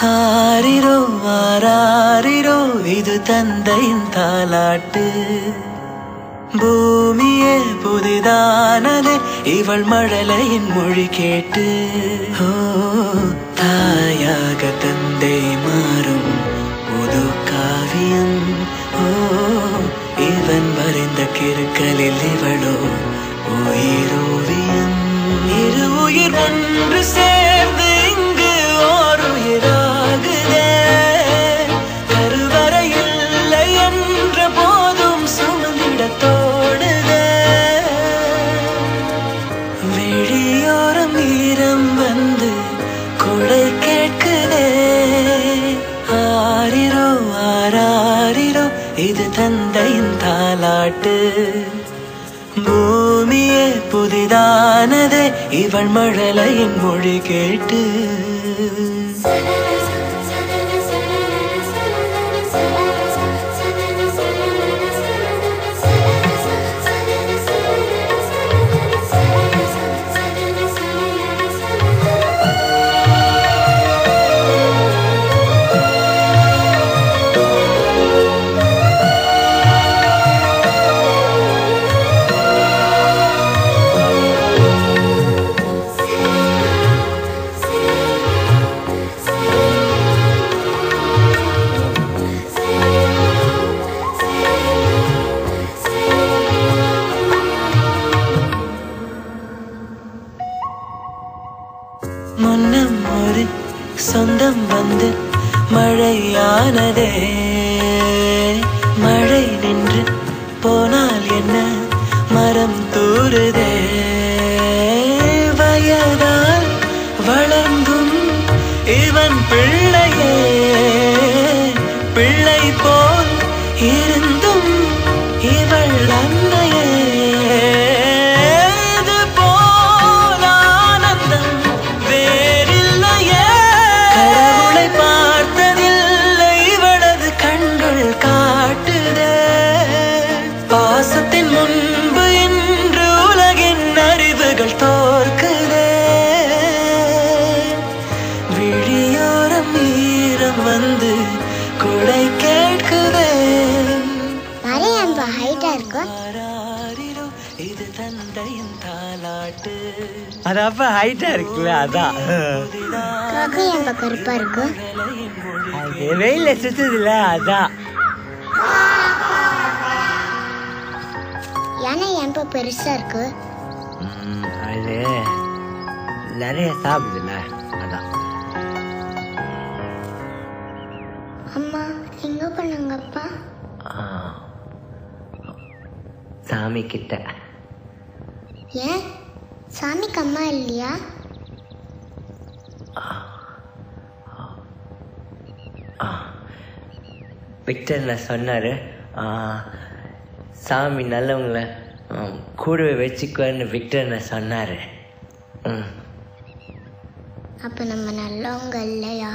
ஆரிரோ ஆராரிரோ இது தந்தையின் தாலாட்டு. பூமியே புதிதானதே இவள் மழலையின் மொழி கேட்டு. ஓ தாயாக தந்தை மாறும் புது காவியம். ஓ இவன் வரைந்த கிறுக்கலில் இவளோ உயிரோவியம். இரு உயிர் ஒன்று சேர்ந்து இங்கு ஓர் உயிராகுதே. கருவறை இல்லை என்ற போதும் சுமந்திட தோடுதே. விழியோரம் ஈரம் வந்து கொடை கேட்குதே. ஆரிரோ ஆராரிரோ இது தந்தையின் தாலாட்டு. பூமியே புதிதானதே இவள் மழலையின் மொழி கேட்டு. முன்னம் ஒரு சொந்தம் வந்து மழையானதே. மழை நின்று போனால் என்ன மரம் தூறுதே. வயதால் வளர்ந்தும் இவன் பிள்ளையே. பிள்ளை போல் இருந்தும் இவள் அன்னையே. பாசத்தின் முன்பு இன்று உலகின் அறிவுகள் தோற்குதே. விழியோரம் ஈரம் வந்து கொடை கேட்குதே. இது தந்தையின் தாலாட்டு. அது அப்ப ஹைட்டா இருக்குல்ல, அதான். கருப்பா இருக்கு, வெயில சுத்துது இல்ல, அதான். யானை ஏன்பா பெருசா இருக்கு? அது நிறைய சாப்பிடுதுல, அதான். அம்மா எங்க போனாங்கப்பா? சாமி கிட்ட. ஏன் சாமிக்கு அம்மா இல்லையா? விக்டர் சொன்னாரு, சாமி நல்லவங்கள கூடவே வச்சுக்குவான்னு விக்டர் சொன்னாரு. அப்ப நம்ம நல்லவங்க இல்லையா?